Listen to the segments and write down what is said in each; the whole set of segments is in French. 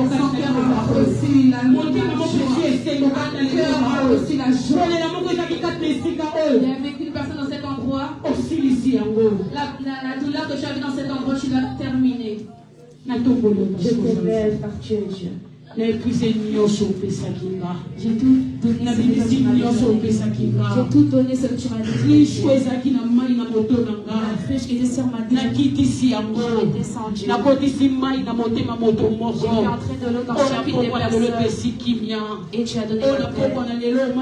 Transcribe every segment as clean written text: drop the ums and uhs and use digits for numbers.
Son cœur aura aussi la joie. Son cœur aura aussi la joie. Il y avait qu'une personne dans cet endroit. La douleur que tu avais dans cet endroit, tu l'as terminée. Je t'aime par Dieu, Dieu. J'ai tout donné ce que tu m'as dit. La flèche qui était sur ma tête. J'ai descendu. J'ai fait entrer de l'eau dans chaque une des personnes. Et tu as donné la paix. L'eau a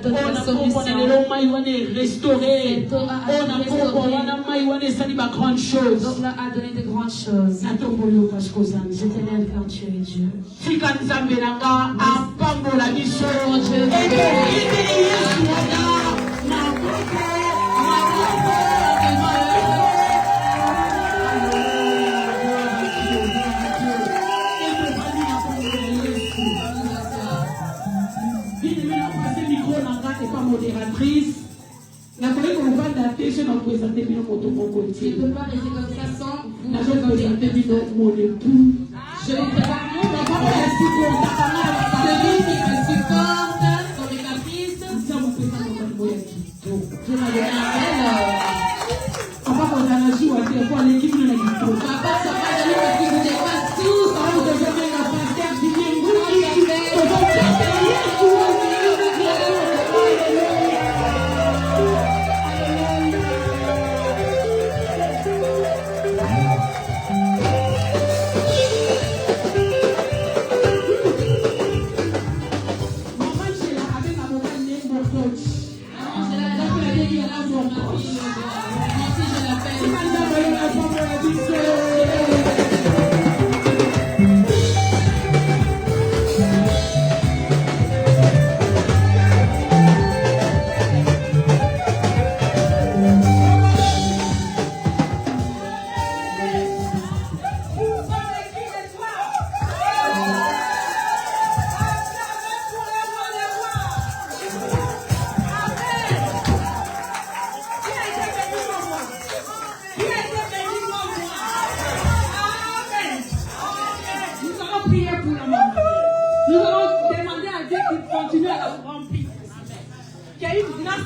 donné la solution. L'eau a donné de grandes choses. Je t'aime quand tu es Dieu. Modératrice, la collègue qu'on va dater, je vais présenter mon côté. Je ne peux pas rester comme ça sans vous. Je vais présenter mon époux. Je vais présenter celui qui me supporte dans mes caprices. Je vais donné un appel. Papa, quand on a un jour, pour l'équipe de l'équipe. Papa, ça va donner parce que vous dépassez tous. On va devenir la pasteur qui vient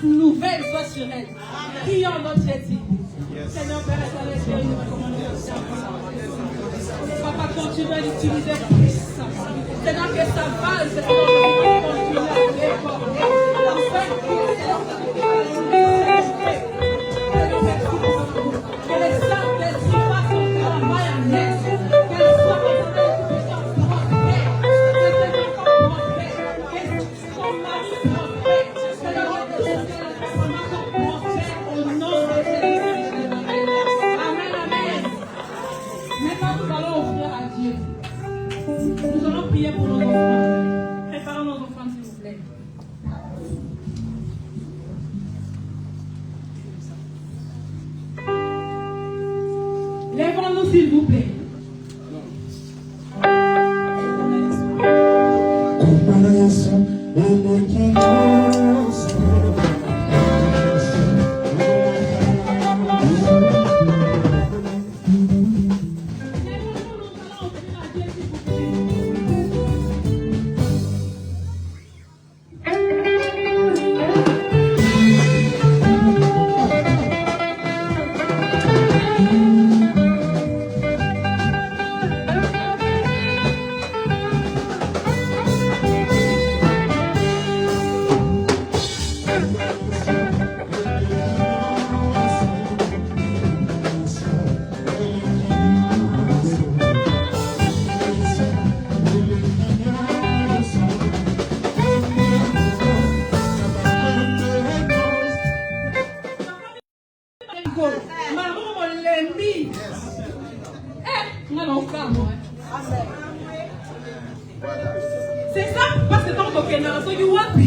nouvelle soit sur elle. Qui en notre dit. Seigneur Père éternel, Papa, continue à l'utiliser plus. Seigneur, que sa base continue à l'écorner. Que les saints d'esprit fassent son travail en aise. Qu'elle soit nous allons prier pour nos enfants. Préparons nos enfants, s'il vous plaît. Lèvons-nous, s'il vous plaît. C'est ça, parce que dans ton génération, you want me.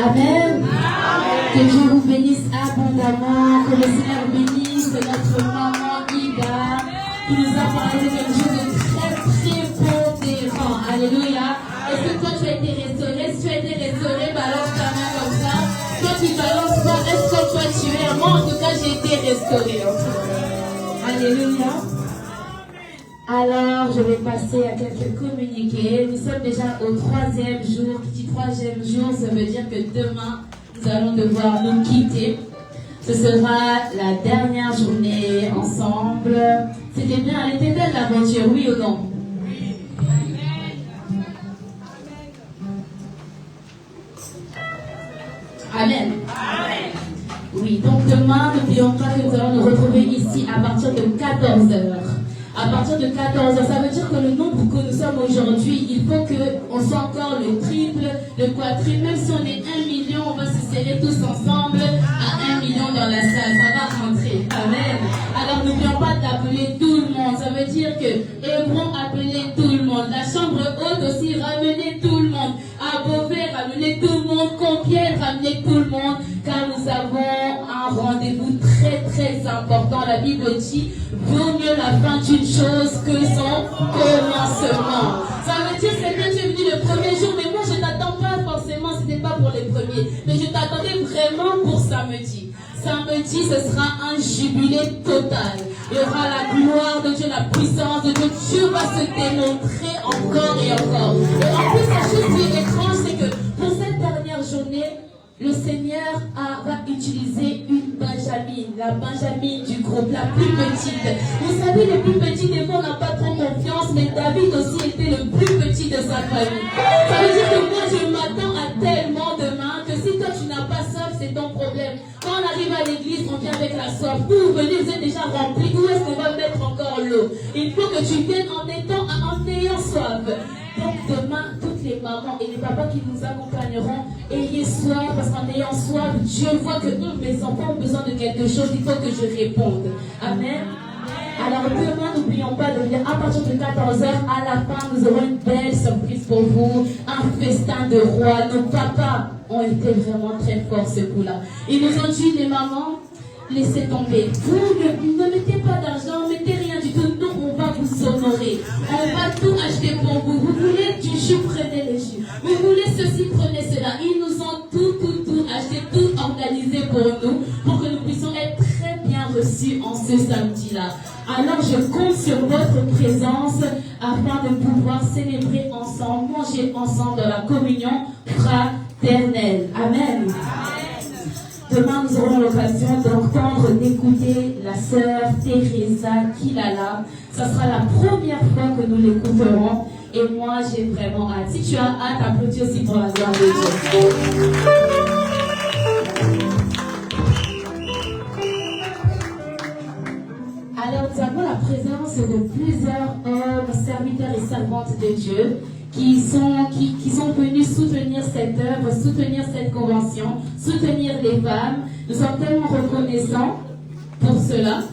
Amen. Que Dieu vous bénisse abondamment, que le Seigneur bénisse notre maman Ida, qui nous a parlé de quelque chose de très prépondérant. Alléluia. Est-ce que toi tu as été restauré? Si tu as été restauré, balance ta main comme ça. Toi tu balances pas, est-ce que toi tu es? Moi en tout cas j'ai été restauré. Alléluia. Alors, je vais passer à quelques communiqués. Nous sommes déjà au 3e jour. Qui dit 3e jour, ça veut dire que demain, nous allons devoir nous quitter. Ce sera la dernière journée ensemble. C'était bien, elle était belle l'aventure, oui ou non? Amen. Oui, donc demain, n'oublions pas que nous allons nous retrouver ici à partir de 14h. À partir de 14h, ça veut dire que le nombre que nous sommes aujourd'hui, il faut qu'on soit encore le triple, le quadruple. Même si on est 1 million, on va se serrer tous ensemble à 1 million dans la salle. Ça va rentrer. Amen. Alors n'oublions pas d'appeler tout le monde. Ça veut dire que Hébron, appelez tout le monde. La chambre haute aussi, ramenez tout le monde. À Beauvais, ramenez tout le monde. Compiègne, ramenez tout le monde. Car nous avons un rendez-vous très très important. La Bible dit, vaut mieux la fin d'une chose que son commencement. Ça veut dire c'est bien, tu es venu le premier jour, mais moi je t'attends pas forcément, c'était pas pour les premiers, mais je t'attendais vraiment pour samedi. Samedi, ce sera un jubilé total. Il y aura la gloire de Dieu, la puissance de Dieu. Dieu va se démontrer encore et encore. Et en plus, la chose qui est étrange, c'est que pour cette dernière journée, le Seigneur va utiliser une Benjamine, la Benjamine du groupe, la plus petite. Vous savez, les plus petits, des fois, on n'a pas trop confiance, mais David aussi était le plus petit de sa famille. Ça veut dire que moi, je m'attends à tellement demain que si toi, tu n'as pas soif, c'est ton problème. Quand on arrive à l'église, on vient avec la soif. Vous venez, vous êtes déjà remplis. Où est-ce qu'on va mettre encore l'eau? Il faut que tu viennes en ayant soif. Donc demain, toutes les mamans et les papas qui nous accompagneront, ayez soif, parce qu'en ayant soif, Dieu voit que mes enfants ont besoin de quelque chose, il faut que je réponde. Amen. Alors demain, n'oublions pas de venir à partir de 14h. À la fin, nous aurons une belle surprise pour vous, un festin de roi. Nos papas ont été vraiment très forts ce coup-là. Ils nous ont dit, les mamans, laissez tomber. Vous ne mettez pas d'argent, ne mettez rien du tout. Nous, on va vous honorer. On va tout acheter pour vous. Vous voulez du jus, prenez les jus. Vous voulez ceci, prenez cela. Ils nous ont tout acheté, tout organisé pour nous, pour que nous puissions être très bien reçus en ce samedi-là. Alors, je compte sur votre présence afin de pouvoir célébrer ensemble, manger ensemble dans la communion fraternelle. Amen. Demain, nous aurons l'occasion d'entendre, d'écouter la sœur Teresa Kilala. Ça sera la première fois que nous l'écouterons. Et moi, j'ai vraiment hâte. Si tu as hâte, applaudis aussi pour la gloire de Dieu. Alors, nous avons la présence de plusieurs hommes, serviteurs et servantes de Dieu qui sont venus soutenir cette œuvre, soutenir cette convention, soutenir les femmes. Nous sommes tellement reconnaissants pour cela.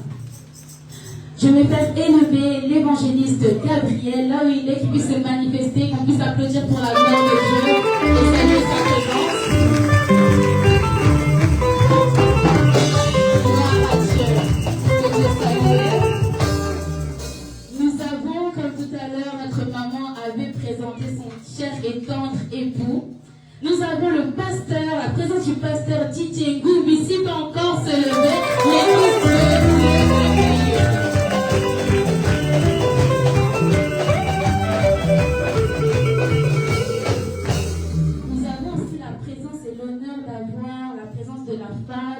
Je vais faire élever l'évangéliste Gabriel, là où il est, qu'il puisse se manifester, qu'on puisse applaudir pour la gloire de Dieu et saluer sa présence. Gloire à Dieu. Que Dieu salue. Nous avons, comme tout à l'heure, notre maman avait présenté son cher et tendre époux. Nous avons le pasteur, la présence du pasteur Didier Ngoubi. S'il peut encore se lever,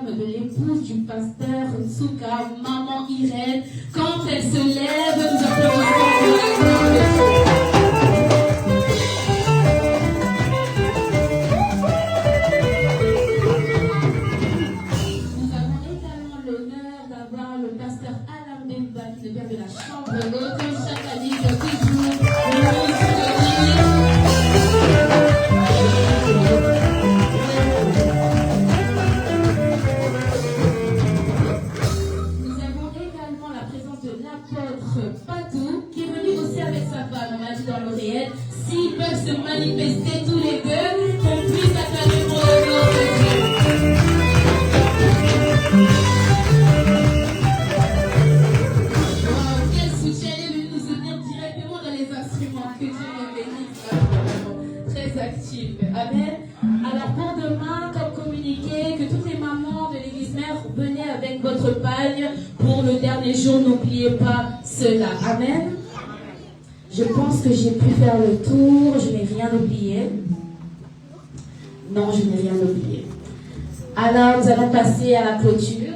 de l'épouse du pasteur Nsuka, maman Irène. Quand elle se lève, nous applaudissons pour la gloire de Dieu. Nous avons également l'honneur d'avoir le pasteur Alain Bemba qui devient de la chambre haute. Chaque année, toujours Patou, qui est venu aussi avec sa femme, on m'a dit dans l'oreillette, s'ils peuvent se manifester tous les deux, qu'on puisse acclamer pour le nom. instrument, que Dieu le bénisse, très active. Amen. Alors pour demain, comme communiqué, que toutes les mamans de l'église mère venez avec votre pagne pour le dernier jour, n'oubliez pas cela. Amen. Je pense que j'ai pu faire le tour, je n'ai rien oublié. Non, je n'ai rien oublié. Alors nous allons passer à la clôture.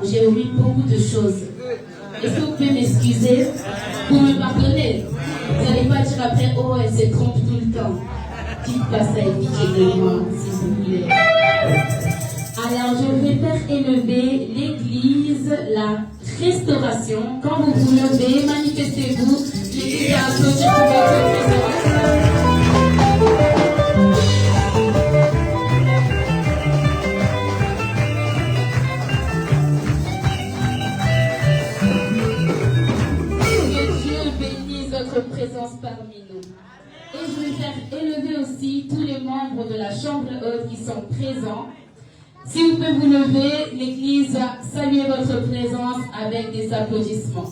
J'ai oublié beaucoup de choses. Est-ce que vous pouvez m'excuser? Vous me pardonnez? Vous n'allez pas dire après, oh, elle se trompe tout le temps. Dites pas ça et piquez-le-moi, s'il vous plaît. Alors, je vais faire élever l'église, la restauration. Quand vous vous levez, manifestez-vous. L'église va applaudir pour votre présence. Présence parmi nous. Et je vais faire élever aussi tous les membres de la chambre haute qui sont présents. Si vous pouvez vous lever, l'église va saluer votre présence avec des applaudissements.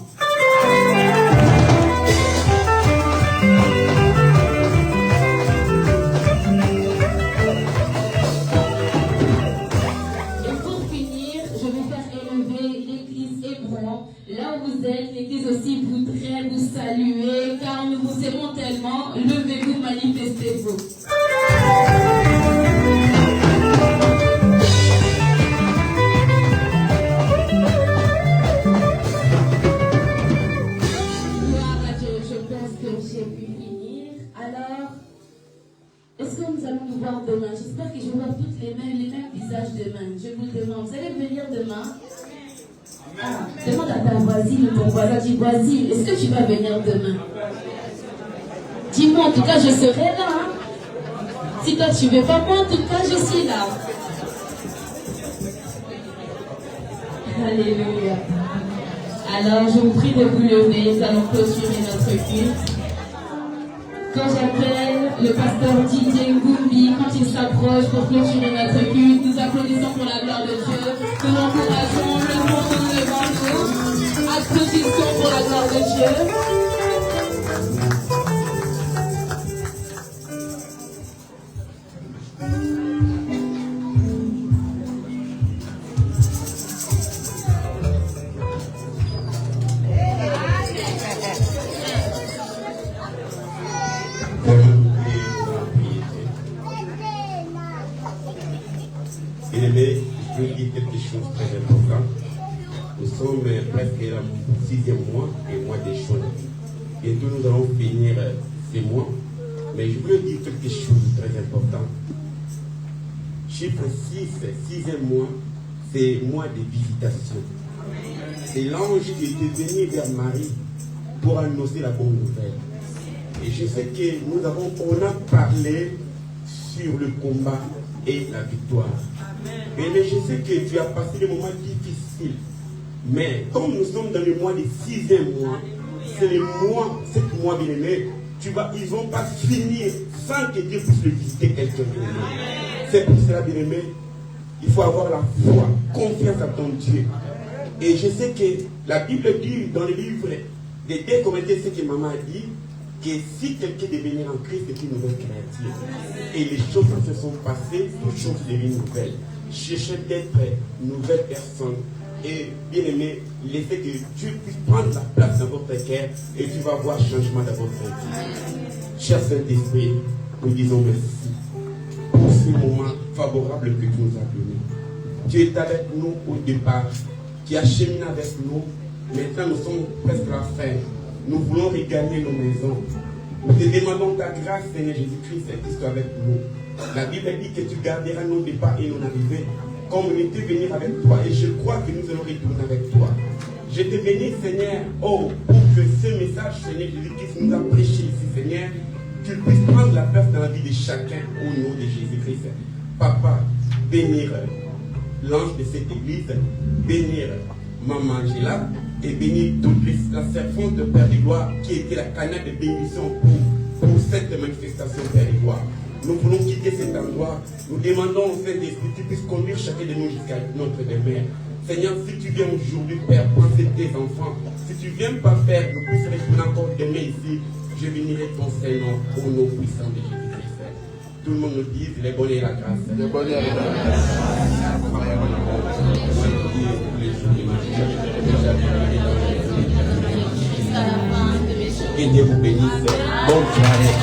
Et pour finir, je vais faire élever l'église Hébron. Là où vous êtes, l'église aussi voudrait vous saluer, car nous vous aimons tellement. Levez-vous, manifestez-vous. Gloire à Dieu, je pense que j'ai pu finir. Alors, est-ce que nous allons nous voir demain? J'espère que je vois toutes les mêmes visages demain. Je vous demande, vous allez venir demain? Ah, demande à ta voisine ou ton voisin, dis voisine, est-ce que tu vas venir demain? Dis-moi, en tout cas, je serai là. Hein? Si toi tu ne veux pas, moi, en tout cas, je suis là. Alléluia. Alors, je vous prie de vous lever, nous allons clôturer notre culte. Quand j'appelle le pasteur Didier Ngumbi, quand il s'approche pour clôturer notre culte, nous applaudissons pour la gloire de Dieu, nous l'encourageons, le monde devant nous, applaudissons pour la gloire de Dieu. Bien-aimés, je veux dire quelque chose de très important. Nous sommes presque dans le 6e mois, et mois des choses. Bientôt nous allons finir ces mois. Mais je veux dire quelque chose de très important. Chiffre 6, 6e mois, c'est mois de visitation. C'est l'ange qui était venu vers Marie pour annoncer la bonne nouvelle. Et je sais que on a parlé sur le combat et la victoire. Mais je sais que tu as passé des moments difficiles. Mais comme nous sommes dans le mois du 6e mois, c'est le mois, 7 mois bien aimé, ils ne vont pas finir sans que Dieu puisse le visiter quelqu'un bien aimé. C'est pour cela bien aimé, il faut avoir la foi, confiance à ton Dieu. Et je sais que la Bible dit dans le livre des 2 Corinthiens, ce que maman a dit, que si quelqu'un devenir en Christ, c'est une nouvelle créature. Et les choses qui se sont passées, toutes choses deviennent nouvelles. Cherchez d'être une nouvelle personne. Et bien aimé, laissez que Dieu puisse prendre la place dans votre cœur et tu vas voir changement dans votre vie. Cher Saint-Esprit, nous disons merci pour ce moment favorable que tu nous as donné. Tu es avec nous au départ, tu as cheminé avec nous. Maintenant, nous sommes presque à la fin. Nous voulons regagner nos maisons. Nous te demandons ta grâce, Seigneur Jésus-Christ, qui soit avec nous. La Bible dit que tu garderas nos départs et nos arrivées, comme on était venir avec toi. Et je crois que nous allons retourner avec toi. Je te bénis, Seigneur, pour que ce message, Seigneur Jésus-Christ, nous a prêché ici, Seigneur, tu puisses prendre la place dans la vie de chacun au nom de Jésus-Christ. Papa, bénir l'ange de cette église, bénir Maman Angela et bénir toute la servante de Père de Gloire qui était la canal de bénédiction pour cette manifestation Père de Gloire. Nous voulons quitter cet endroit. Nous demandons au Saint-Esprit que tu puisses conduire chacun de nous jusqu'à notre demeure. Seigneur, si tu viens aujourd'hui, Père, prends tes enfants. Si tu ne viens pas, Père, nous puissions retourner encore demain ici. Je bénirai ton Saint-Nom au nom puissant de Jésus-Christ. Tout le monde nous dit, le bonheur et la grâce. Le bonheur et la grâce. Que Dieu vous bénisse. Bonne soirée.